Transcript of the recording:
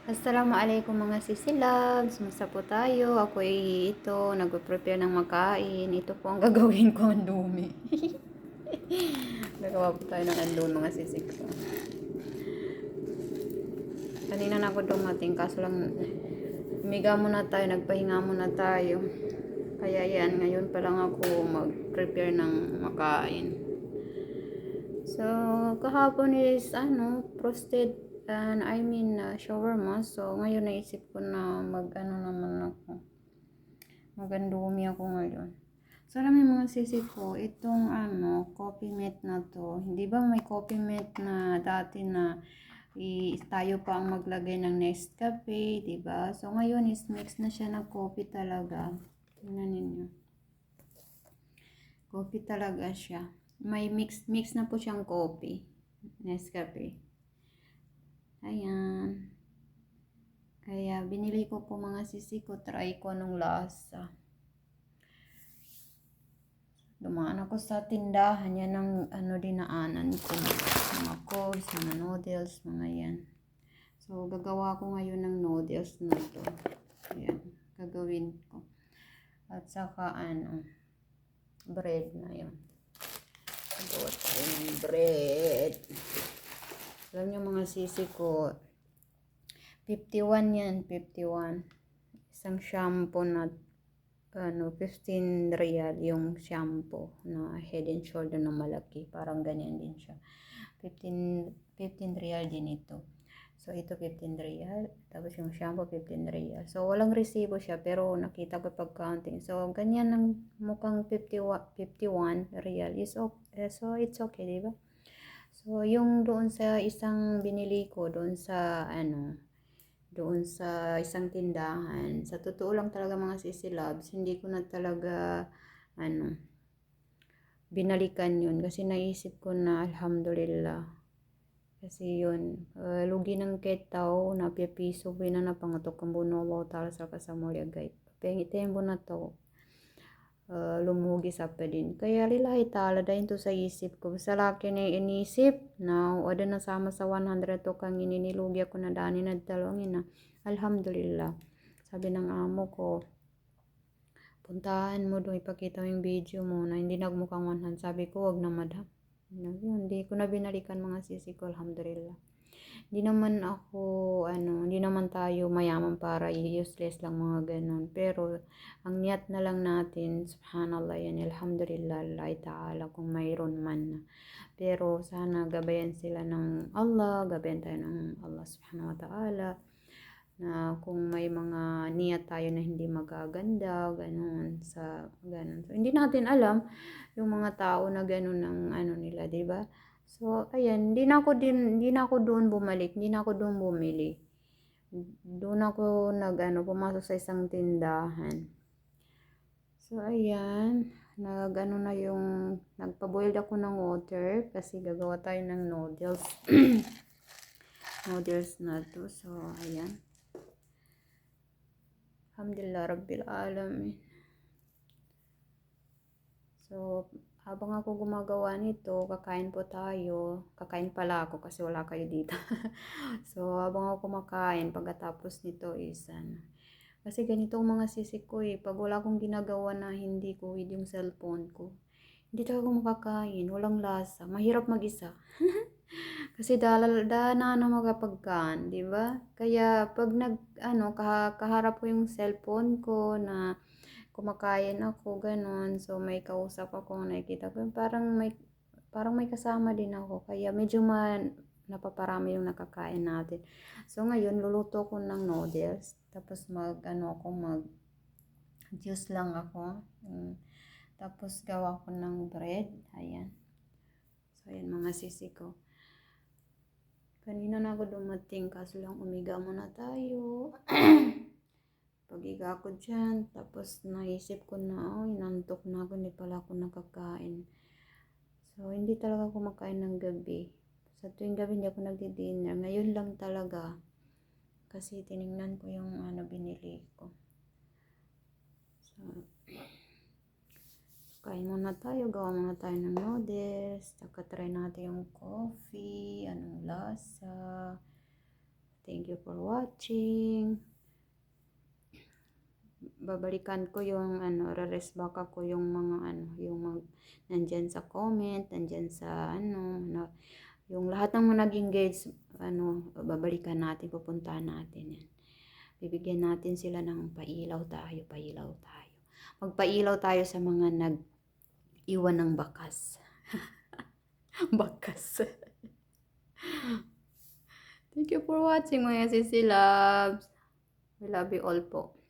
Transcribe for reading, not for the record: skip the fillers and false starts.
Assalamualaikum mga sisilabs, musta po tayo? Ako ay nagpe-prepare ng makain. Ito po ang gagawin ko, ang dumi. Gagawa po tayo ng andun mga sisig ko. Kanina na ako dumating, kaso lang humiga muna tayo, nagpahinga muna tayo. Kaya yan, ngayon pa lang ako mag-prepare ng makain. So, kahapon is frosted shawarma. So, ngayon naisip ko na naman ako. Magandumi ako ngayon. So, alam niyo mga sisi ko, itong coffee mate na to. Hindi ba may coffee mate na dati na tayo pa ang maglagay ng Nescafe, di ba? So, ngayon is mix na siya ng coffee talaga. Tingnan ninyo. Coffee talaga siya. May mix na po siyang coffee. Nescafe. Ayan. Kaya binili ko po mga sisi ko, try ko nung lasa. Dumaan ako sa tindahan, yan ang dinaanan ko. Mga codes, mga noodles, mga yan. So, gagawa ko ngayon ng noodles na to. Ayan, gagawin ko. At saka bread na yun. Gagawa tayo ng bread. Alam nyo mga sisi ko, 51 yan, 51. Isang shampoo na 15 real yung shampoo na Head and Shoulder na malaki. Parang ganyan din siya. 15 real din ito. So, ito 15 real. Tapos yung shampoo 15 real. So, walang resibo siya pero nakita ko pag-counting. So, ganyan ang mukhang 51 real. So, it's okay, diba? So, yung doon sa isang binili ko, doon sa isang tindahan. Sa totoo lang talaga mga sisilabs, hindi ko na talaga binalikan yun kasi naisip ko na alhamdulillah. Kasi yun, lugi ng ketaw na pipiso na napangatok ang buno mo tala sa kasamolya gay. Pengitembo na to. Lumugi sa pa din. Kaya lilahi tala dahil to sa isip ko. Sa laki na inisip na ada na sama sa 100 to kang ininilugi ako na dani na dalawin na. Alhamdulillah. Sabi ng amo ko, puntahan mo doon, ipakita mo yung video mo na hindi nagmukhang 100. Sabi ko, wag na madam. Hindi ko na binalikan mga sisi ko, alhamdulillah. Hindi naman tayo mayaman para useless lang mga ganun. Pero, ang niyat na lang natin, subhanallah yan, alhamdulillah, Allah ta'ala, kung mayroon man na. Pero, sana gabayan sila ng Allah, gabayan tayo ng Allah subhanahu wa ta'ala, na kung may mga niyat tayo na hindi magaganda, ganun, ganun. So, hindi natin alam, yung mga tao na ganun ng nila, 'di ba? So, ayan, hindi na ako doon bumalik, hindi na ako doon bumili. Doon ako pumasok sa isang tindahan. So, ayan, nagpa-boil ako ng water kasi gagawa tayo ng noodles. Noodles na to. So, ayan. Alhamdulillah, Rabbil Alamin. So, habang ako gumagawa nito, kakain po tayo. Kakain pala ako kasi wala kayo dito. So, habang ako kumakain, pagkatapos nito is kasi ganito ang mga sisik ko eh. Pag wala akong ginagawa na hindi ko with yung cellphone ko, hindi talaga ako makakain. Walang lasa. Mahirap mag-isa. Kasi na makapagkaan, di ba? Kaya pag kaharap ko yung cellphone ko na kumakain ako, ganun. So, may kausap ako, nakikita ko, parang may kasama din ako. Kaya medyo napaparami yung nakakain natin. So, ngayon, luluto ko ng noodles. Tapos, juice lang ako. Tapos, gawa ko ng bread. Ayan. So, ayan mga sisi ko. Kanina na ako dumating, kaso lang umiga muna tayo. Pag-iga ko dyan, tapos naisip ko na, inantok na ako, hindi pala ako nakakain. So, hindi talaga ako makain ng gabi. Sa tuwing gabi hindi ako nagdi-dinner. Ngayon lang talaga. Kasi tiningnan ko yung binili ko. So, kain muna tayo, gawa muna tayo ng noodles. Tsaka try natin yung coffee, anong lasa. Thank you for watching. Babalikan ko yung re-respect ako yung mga nandyan sa comment, nandyan sa yung lahat ng mga nag-engage, babalikan natin, pupuntahan natin yan. Bibigyan natin sila ng pailaw tayo, pailaw tayo. Magpailaw tayo sa mga nag-iwan ng bakas. Bakas. Thank you for watching mga sisi loves. We love you all po.